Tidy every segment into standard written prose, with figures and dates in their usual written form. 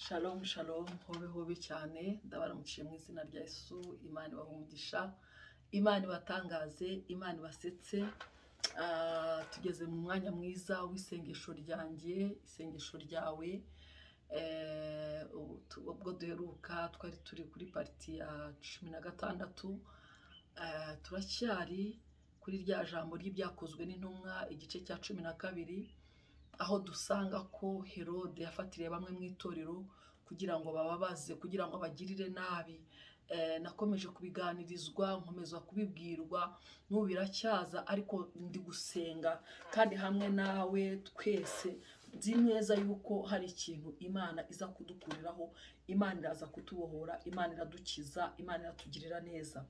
Shalom shalom, hobe hobe cyane, ndabaramukiye mu izina rya Yesu. Imana ibahe umugisha, Imana ibatangaze, Imana ibasetse. Tugeze mu mwanya mwiza w'isengesho ryanjye, isengesho ryawe. Ubwo duheruka twari turi kuri pariti ya 16. Turacyari kuri rya jambo ry'ibyakozwe n'intumwa igice cya 12, aho dusanga ko Herode yafatiriye bamwe mu itorero kugira ngo bababaze, kugira ngo bagirire nabi. Nakomeje kubiganirizwa, nkomeza kubibwirwa, n'ubu biracyaza, ariko ndi gusenga kandi hamwe nawe twese nzi neza yuko hari ikintu Imana iza kudukuriraho, Imana iraza kutubohora, Imana iradukiza, Imana iratugirira neza.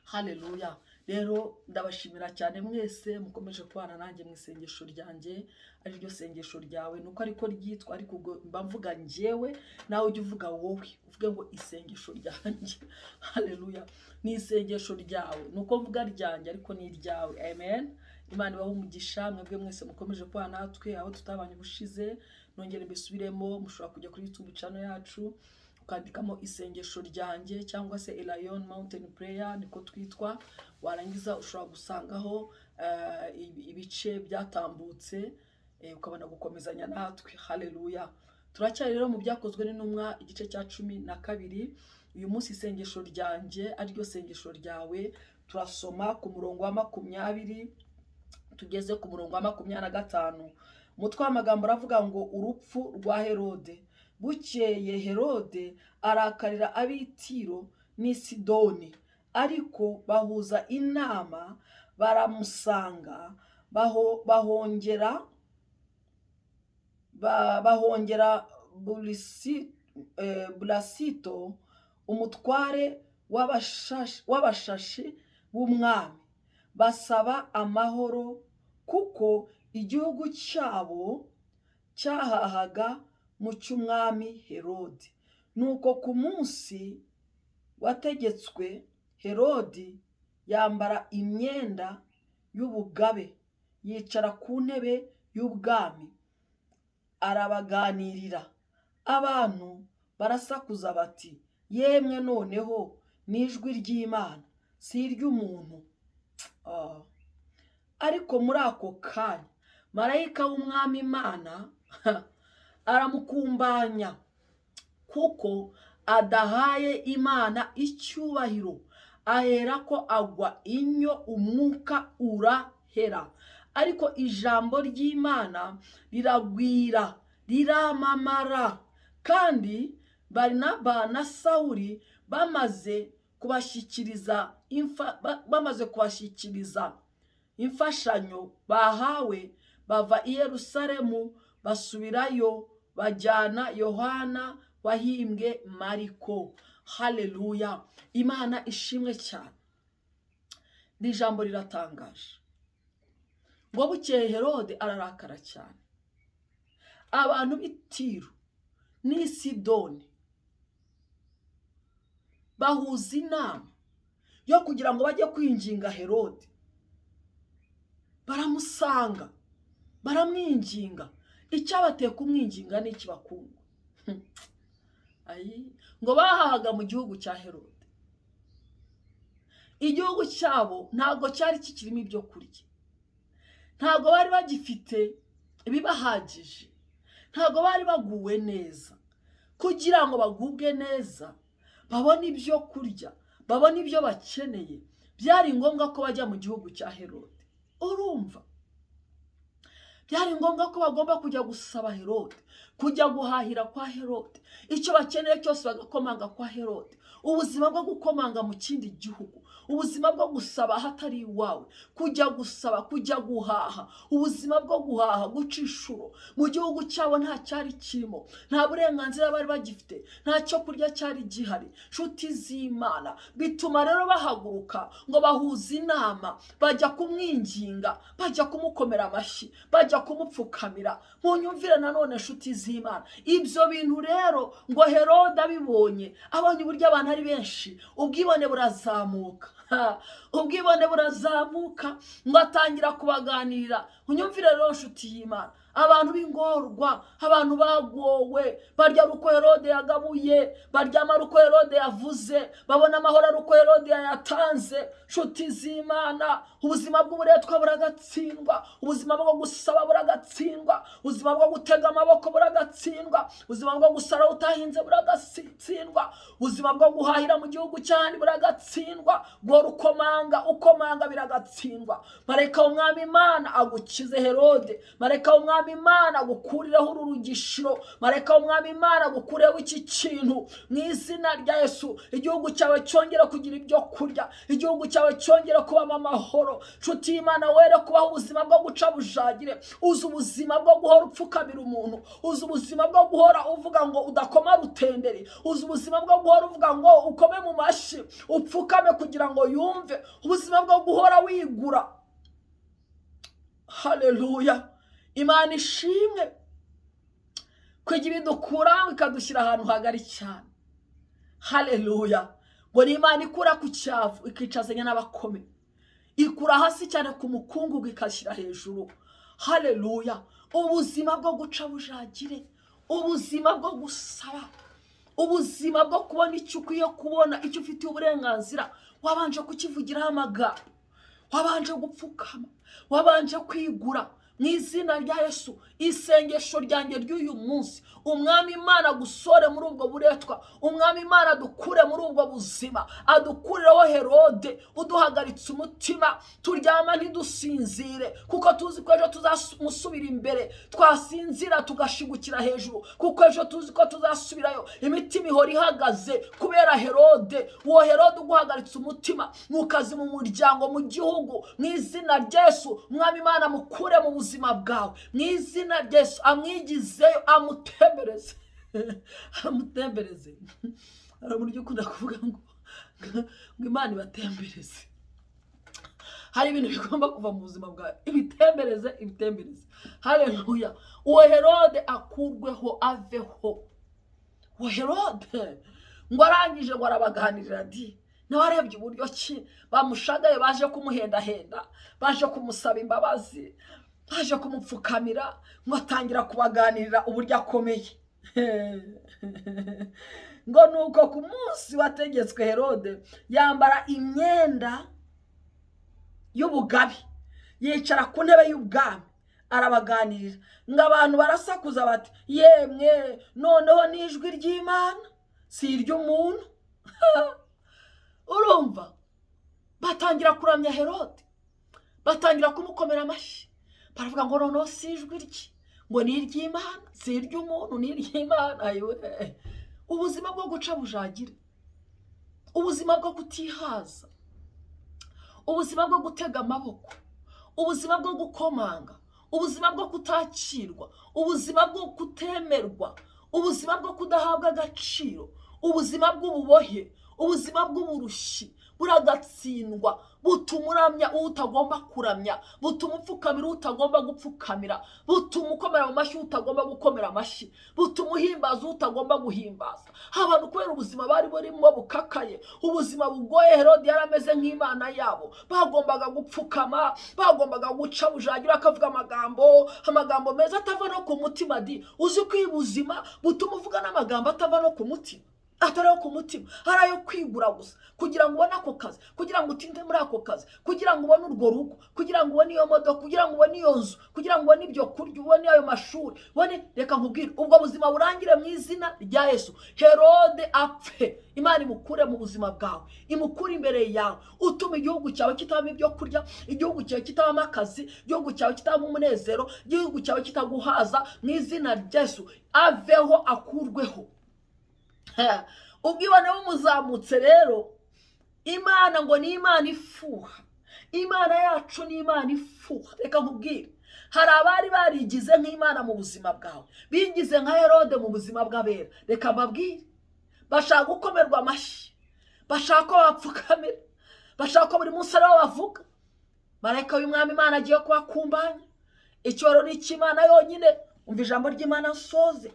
Haleluya. Rero ndabashimira cyane mwese mukomeje kubana nanjye mu isengesho ryanjye, ari ryo sengesho ryawe. Nuko ariko ryitwa, ariko ubwo mba mvuga njyewe, nawe ujye uvuga wowe, uvuge ngo isengesho ryanjye. Haleluya. Ni isengesho ryawe, nuko mvuga ryanjye ariko ni iryawe. Amen. Imana ibahe umugisha mwebwe mwese mukomeje kubana natwe, aho tutabanye ubushize. Nongere mbisubiremo, mushobora kujya kuri YouTube channel yacu ukandikamo isengesho ryanjye cyangwa se Lion Mountain Prayer, niko twitwa. Warangiza ushobora gusangaho ibice byatambutse, ukabona gukomezanya natwe. Haleluya. Turacyari rero mu byakozwe n'intumwa igice cya 12. Uyu munsi isengesho ryanjye ari ryo sengesho ryawe. Turasoma ku murongo wa 20, tugeze ku murongo wa 25. Umutwe w'amagambo aravuga ngo urupfu rwa Herode. Bukeye Herode arakarira ab'i Tiro n'i Sidoni, Ariko bahuza inama, baramusanga, bahongera Bulasito, umutware w'abashashi b'Umwami, basaba amahoro, kuko igihugu cyabo cyahahaga mu cy'Umwami Herode. Nuko ku munsi wategetswe, Herode yambara imyenda y'ubugabe, yicara ku ntebe y'ubwami, arabaganirira. Abantu barasakuza bati, yemwe noneho n'ijwi ry'Imana, si iry'umuntu. Ariko muri ako kanya marayika w'Umwami Imana aramukumbanya, kuko adahaye Imana icyubahiro, ahera ko agwa inyo, umwuka urahera. Ariko ijambo ry'Imana riragwira, riramamara. Kandi Barinaba na Sawuli bamaze kubashyikiriza imfashanyo bahawe, bava i Yerusalemu basubirayo, bajyana Yohana wahimbwe Ariko. Haleluya. Imana ishimwe cyane. Ni jambo riratangaje. Ngo bukeye Herode ararakara cyane. Abantu b'i Tiro n'i Sidoni bahuza inama yo kugira ngo bajye kwinginga Herode. Baramusanga, baramwinginga. Icyabateye kumwinginga ni iki bakundwa? Ngo bahahaga mu gihugu cya Herode. Igihugu cyabo ntago cyari kikirimo ibyo kurya, ntago bari bagifite ibibahagije, ntago bari baguwe neza. Kugira ngo bagubwe neza, babone ibyo kurya, babone ibyo bakeneye, byari ngombwa ko bajya mu gihugu cya Herode. Urumva? Byari ngombwa ko bagomba kujya gusaba Herode, kujya guhahira kwa Herode, icyo bakeneye cyose bagakomanga kwa Herode. Ubuzima bwo gukomanga mu kindi gihugu, ubuzima bwo gusaba hatari iwawe, kujya gusaba, kujya guhaha, ubuzima bwo guhaha, guca inshuro mu gihugu cyabo nta cyari kirimo, nta burenganzira bari bagifite, nta cyo kurya cyari gihari. Nshuti z'Imana, bituma rero bahaguruka ngo bahuze inama, bajya kumwinginga, bajya kumukomera amashyi, bajya kumupfukamira. Munyumvire nanone nshuti z'Imana, ibyo bintu rero ngo Herode abibonye, abonye uburyo abantu ari benshi, ubwibone burazamuka. Ubwibone burazamuka, ngo atangira kubaganirira. Unyumvire rero nshuti y'Imana, abantu b'ingorwa, abantu bagowe, barya uko Herode yagabuye, baryama uko Herode yavuze, babona amahoro uko Herode yayatanze. Nshuti z'Imana, ubuzima bw'uburetwa buragatsindwa, ubuzima bwo gusaba buragatsindwa, ubuzima bwo gutega amaboko buragatsindwa, ubuzima bwo gusara utahinze buragatsindwa, ubuzima bwo guhahira mu gihugu cyane buragatsindwa, bwo ukomanga biragatsindwa. Marayika w'Umwami Imana agukize Herode, marayika w'Umwami Imana agukurireho uru rugishiro, marayika w'Umwami Imana agukurireho iki kintu mu izina rya Yesu. Igihugu cyawe cyongera kugira ibyo kurya, igihugu cyawe cyongera kubamo amahoro. Nshuti y'Imana, were kubaho ubuzima bwo guca bujagire, uzi ubuzima bwo guhora upfukamira umuntu, uzi ubuzima bwo guhora uvuga ngo udakoma rutenderi, uzi ubuzima bwo guhora uvuga ngo ukome mu mashyi, upfukame kugira ngo yumve, ubuzima bwo guhora wigura. Haleluya, Imana ishimwe kwigira idukura ikadushyira ahantu hagari cyane. Haleluya, ngo ni Imana ikura ku cyavu ikicazanya n'abakome, ikura hasi cyane ku mukungugu ikashyira hejuru. Haleluya, ubuzima bwo guca bujagire, ubuzima bwo gusaba, ubuzima bwo kubona icyo ukwiye kubona, icyo ufitiye uburenganzira, wabanje kukivugiraho amagambo, wabanje gupfukama, wabanje kwigura. Mu izina rya Yesu, isengesho ryanjye ry'uyu munsi, Umwami Imana agusore muri ubwo buretwa, Umwami Imana adukure muri ubwo buzima, adukurireho Herode uduhagaritse umutima, turyama ntidusinzire, kuko tuzi ko ejo tuzamusubira imbere, twasinzira tugashigukira hejuru, kuko ejo tuzi ko tuzasubirayo imitima ihora ihagaze kubera Herode. Uwo Herode uguhagaritse umutima mu kazi, mu muryango, mu gihugu, mu izina rya Yesu, Umwami Imana mukure mu buzima bwawe, mu izina rya Yesu, amwigizeyo, amutembereze amutembereze. Hari uburyo ukunda kuvuga ngo Imana ibatembereze. Hari ibintu bigomba kuva mu buzima bwawe, ibitembereze. Haleluya, uwo Herode akurweho, aveho. Uwo Herode ngo arangije ngo arabaganirira ati, nawe arebye uburyo ki bamushagaye, baje kumuhendahenda, baje kumusaba imbabazi, baje kumupfukamira, ngo atangira kubaganirira uburyo akomeye. Ngo nuko ku munsi wategetswe Herode yambara imyenda y'ubugabi, yicara ku ntebe y'ubwami, arabaganirira. Ngo abantu barasakuza bati, yemwe noneho n'ijwi ry'Imana si iry'umuntu. Urumva, batangira kuramya Herode, batangira kumukomera amashyi, baravuga ngo noneho si ijwi rye, ngo ni iry'Imana, si iry'umuntu, ni iry'Imana. Ayiwe, ubuzima bwo guca bujagire, ubuzima bwo kutihaza, ubuzima bwo gutega amaboko, ubuzima bwo gukomanga, ubuzima bwo kutakirwa, ubuzima bwo kutemerwa, ubuzima bwo kudahabwa agaciro, ubuzima bw'ububohe, ubuzima bw'uburushyi buragatsindwa. Butuma uramya utagomba kuramya, butuma upfukamira utagomba gupfukamira, butuma ukomera mu mashyi utagomba gukomera amashyi, butuma uhimbaza utagomba guhimbaza. Abantu kubera ubuzima bari burimo bukakaye, ubuzima bugoye, Herode yarameze nk'Imana yabo, bagombaga gupfukama, bagombaga guca bujagira, akavuga amagambo meza atava no ku mutima. Uzi ko ubuzima butuma uvuga n'amagambo atava no ku mutima, atari ku mutima, ari ayo kwigura gusa, kugira ngo ubone ako kazi, kugira ngo utinde muri ako kazi, kugira ngo ubone urwo rugo, kugira ngo ubone iyo modoka, kugira ngo ubone iyo nzu, kugira ngo ubone ibyo kurya, ubone ayo mashuri, ubone. Reka nkubwire, ubwo buzima burangire mu izina rya Yesu. Herode apfe, Imana imukure mu buzima bwawe, imukure imbere yawe, utuma igihugu cyawe kitabamo ibyo kurya, igihugu cyawe kitabamo akazi, igihugu cyawe kitabamo umunezero, igihugu cyawe kitaguhaza. Mu izina rya Yesu, aveho, akurweho. Ubwibone bumuzamutse rero, Imana ngo ni Imana ifuha, Imana yacu ni Imana ifuha. Reka nkubwire, hari abari barigize nk'Imana mu buzima bwawe, bigize nka Herode mu buzima bw'abera. Reka mbabwire, bashaka gukomerwa amashyi, bashaka ko bapfukamira, bashaka ko buri munsi ariho bavuga. Marayika w'Umwami Imana agiye kubakumbanya, icyoro ni icy'Imana yonyine. Umva ijambo ry'Imana nsoze.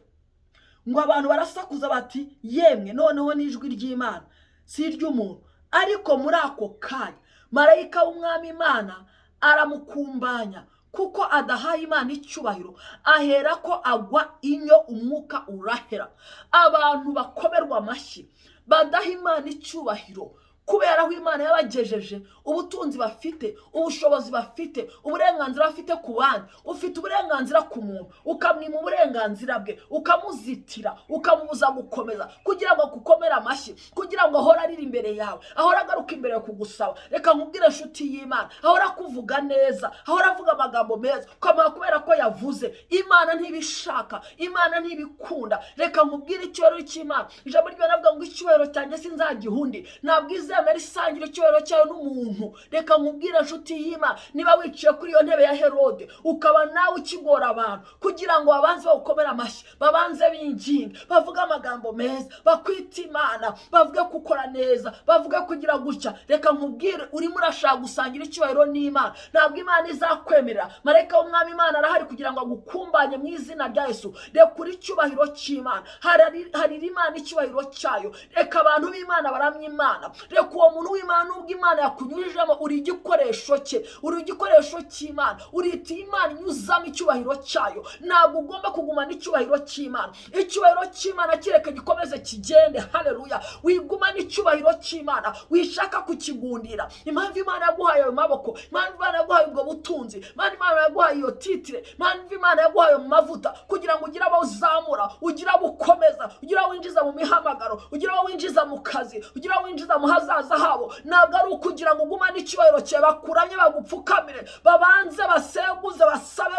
Ngo abantu barasakuza bati, yemwe noneho n'ijwi ry'Imana si iry'umuntu. Ariko muri ako kanya marayika w'Umwami Imana aramukumbanya kuko adahaye Imana icyubahiro ahera ko agwa inyo umwuka urahera. Abantu bakomerwa amashyi badaha Imana icyubahiro kubera aho Imana yabagejeje, ubutunzi bafite, ubushobozi bafite, uburenganzira bafite ku bandi. Ufite uburenganzira ku muntu, ukamwima uburenganzira bwe, ukamuzitira, ukamubuza gukomeza, kugira ngo gukomere amashyi, kugira ngo ahora arira imbere yawe, ahora agaruka imbere kugusaba. Reka nkubwire nshuti y'Imana, ahora kuvuga neza, ahora avuga amagambo meza, ukamenya kubera ko yavuze. Imana ntibishaka, Imana ntibikunda. Reka nkubwire icyubahiro cy'Imana. Ijambo ry'Imana rivuga ngo icyubahiro cyanjye sinzagihundi, ntabwo izemera isangira icyubahiro cyayo n'umuntu. Reka nkubwire nshuti y'Imana, niba wiciye kuri iyo ntebe ya Herode ukaba nawe ukigora abantu kugira ngo babanze bawukomere amashyi, babanze binginge, bavuga amagambo meza, bakwita Imana, bavuge gukora neza, bavuge kugira gutya, reka nkubwire urimo urashaka gusangira icyubahiro n'Imana, ntabwo Imana izakwemerera. Marayika w'Umwami Imana arahari kugira ngo agukumbanye mu izina rya Yesu. Reka uri icyubahiro cy'Imana, harira Imana icyubahiro cyayo. Reka abantu b'Imana baramye Imana. Reka uwo muntu w'Imana nubwo Imana yakunyujijemo uri igikoresho cye, uri igikoresho cy'Imana, urita Imana inyuzamo icyubahiro cyayo. Ntabwo ugomba kugumana icyubahiro cy'Imana. Icyubahiro cy'Imana kireke gikomeze kigende. Haleluya. Wigumana icyubahiro cy'Imana, wishaka kukigundira. Impamvu Imana yaguhaye ayo maboko, impamvu Imana yaguhaye ubwo butunzi, impamvu Imana yaguhaye iyo titire, impamvu Imana yaguhaye mu mavuta, kugira ngo ugire abo uzamura, ugire abo ukomeza, ugire abo winjiza mu mihamagaro, ugire abo winjiza mu kazi, ugire abo winjiza mu hazaza habo. Ntabwo ari ukugira ngo ugumane icyubahiro cyawe bakuramye bagupfukamire, babanze baseguze basabe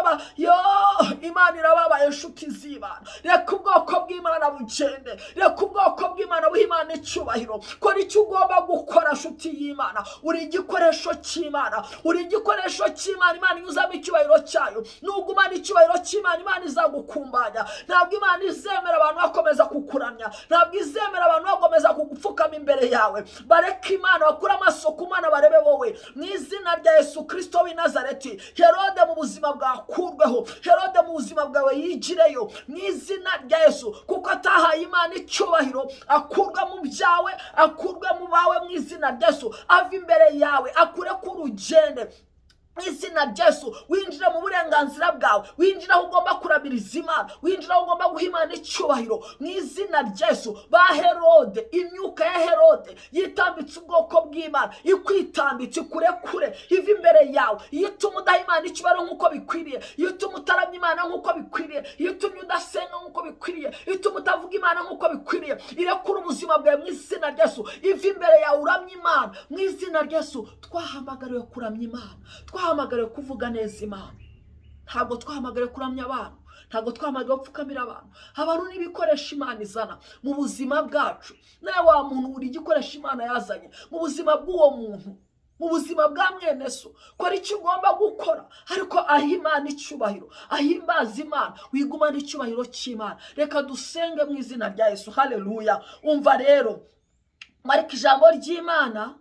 Imana irababaye inshuti z'Imana. Reka ubwoko bw'Imana bugende, reka ubwoko bw'Imana buha Imana icyubahiro. Kora icyo ugomba gukora nshuti y'Imana. Uri igikoresho cy'Imana, uri igikoresho cy'Imana. Imana inyuzamo icyubahiro cyayo. Nugumana icyubahiro cy'Imana, Imana izagukumbanya. Ntabwo Imana izemera abantu bakomeza kukuramya, ntabwo izemera abantu bakomeza kugupfukama imbere yawe. Bareke Imana, bakura amaso ku Mana barebe wowe. Mu izina rya Yesu Kristo w'i Nazareti, Herode mu buzima bwakurweho, Herode mu buzima bwawe yigireyo mu izina rya Yesu, kuko atahaye Imana icyubahiro. Akurwa mu byawe, akurwe mu bawe mu izina rya Yesu. Ava imbere yawe, akure ku rugende mu izina rya Yesu. Winjira mu burenganzira bwawe, winjira aho ugomba kurabiriza Imana, winjira aho ugomba guha Imana icyubahiro mu izina rya Yesu. Ba Herode, imyuka ya Herode yitambitse ubwoko bw'Imana, ikwitambitse kurekure, iva imbere yawe, yituma udaha Imana icyubahiro nk'uko bikwiriye, yituma utaramya Imana nk'uko bikwiriye, yituma udasenga nk'uko bikwiriye, yituma utavuga Imana nk'uko bikwiriye. Irekura ubuzima bwawe mu izina rya Yesu. Iva imbere yawe uramya Imana mu izina rya Yesu. Twahamagariwe kuramya Imana, twahamagariwe kuvuga neza Imana. Ntabwo twahamagariwe kuramya abantu, ntabwo twahamagariwe gupfukamira abantu. Abantu n'ibikoresho Imana izana mu buzima bwacu. Nawe wa muntu uri igikoresho Imana yazanye mu buzima bw'uwo muntu, mu buzima bwa mwene so. Kora icyo ugomba gukora, ariko aha Imana icyubahiro, ahimbaza Imana, wigumana icyubahiro cy'Imana. Reka dusenge mu izina rya Yesu. Haleluya. Umva rero, marika ijambo ry'Imana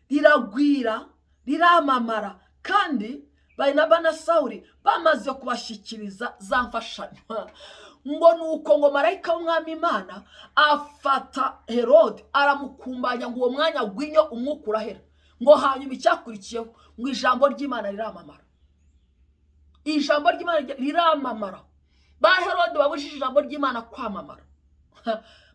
riragwira, riramamara, kandi Barinaba na Sawuli bamaze kubashyikiriza za mfashanyo. Ngo nuko ngo marayika w'Umwami Imana afata Herode aramukumbanya ngo uwo mwanya gwinyo umwuka urahera. Ngo hanyuma icyakurikiyeho ngo ijambo ry'Imana riramamara. Ijambo ry'Imana riramamara. Ba Herode babujije ijambo ry'Imana kwamamara.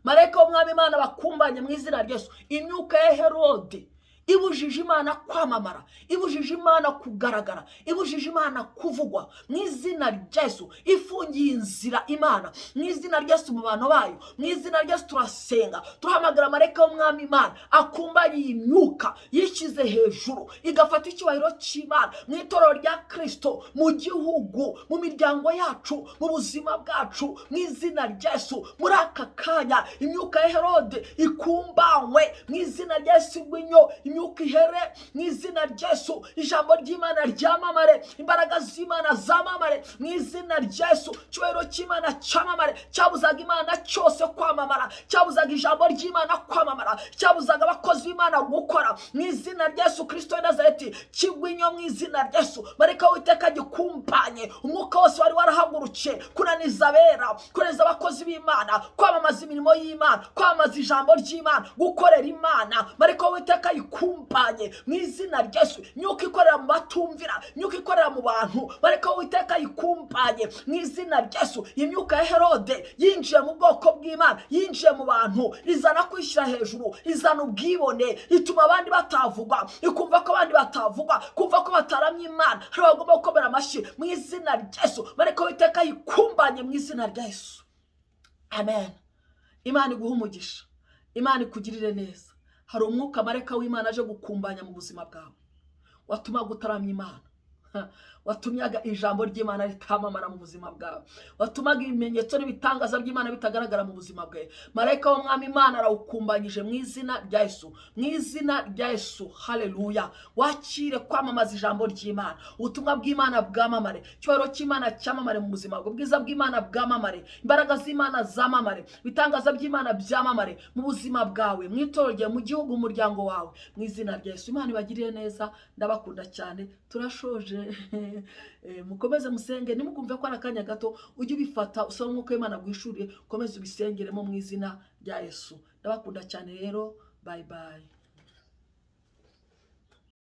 Marayika w'Umwami Imana bakumbanye mu izina rya Yesu. Imyuka ya Herode ibujije Imana kwamamara, ibujije Imana kugaragara, ibujije Imana kuvugwa mu izina rya Yesu. Ifungiye inzira Imana mu izina rya Yesu mu bantu bayo. Mu izina rya Yesu turasenga, turahamagara marayika w'Umwami Imana akumbanye imyuka yishyize hejuru, igafata icyubahiro cy'Imana mu itorero rya Kristo, mu gihugu, mu miryango yacu, mu buzima bwacu mu izina rya Yesu. Muri aka kanya imyuka ya Herode ikumbanywe mu izina rya Yesu. Gwinyo imyuka ihere mu izina rya Yesu. Ijambo ry'Imana ryamamare, imbaraga z'Imana zamamare mu izina rya Yesu. Cyubahiro cy'Imana cyamamare. Cyabuzaga Imana cyose kwamamara, cyabuzaga ijambo ry'Imana kwamamara, cyabuzaga abakozi b'Imana gukora mu izina rya Yesu Kristo w'i Nazareti. Kigwinyo mu izina rya Yesu. Marayika w'Uwiteka gikumbanye umwuka wose wari warahagurukiye kunaniza abera, kunaniza abakozi b'Imana, kwamamaza imirimo y'Imana, kwamamaza ijambo ry'Imana, gukorera Imana. Marayika w'Uwiteka yikumbanye mu izina rya Yesu. Imyuka ikorera mu batumvira, imyuka ikorera mu bantu, bareka Uwiteka yikumbanye mu izina rya Yesu. Imyuka ya Herode yinjiye mu bwoko bw'Imana, yinjiye mu bantu, izana kwishyira hejuru, izana ubwibone, ituma abandi batavugwa, ikumva ko abandi batavugwa, kumva ko bataramye Imana, hari abagomba gukomera amashyi mu izina rya Yesu. Bareka Uwiteka yikumbanye mu izina rya Yesu. Amen. Imana iguha umugisha, Imana ikugirire neza. Hari umwuka mareka w'Imana aje gukumbanya mu buzima bwawe, watuma gutaramya Imana, watumyaga ijambo ry'Imana ritamamara mu buzima bwawe, watumaga ibimenyetso n'ibitangaza by'Imana bitagaragara mu buzima bwawe. Marayika w'Umwami Imana arawukumbanyije mu izina rya Yesu, mu izina rya Yesu. Haleluya. Wakire kwamamaza ijambo ry'Imana, ubutumwa bw'Imana bwamamare, cyoro cy'Imana cyamamare mu buzima bwawe, ubwiza bw'Imana bwamamare, imbaraga z'Imana zamamare, bitangaza by'Imana byamamare mu buzima bwawe, mu itorero, mu gihugu, mu muryango wawe, mu izina rya Yesu. Imana ibagirire neza, ndabakunda cyane. Turashoje. Mukomeze musenge, nimukumve ko arakanya gato ujye ubifata usaba umwuka w'Imana gwishuriye, ukomeze ubisengeremo mu izina rya Yesu. Ndabakunda cyane rero, bye bye.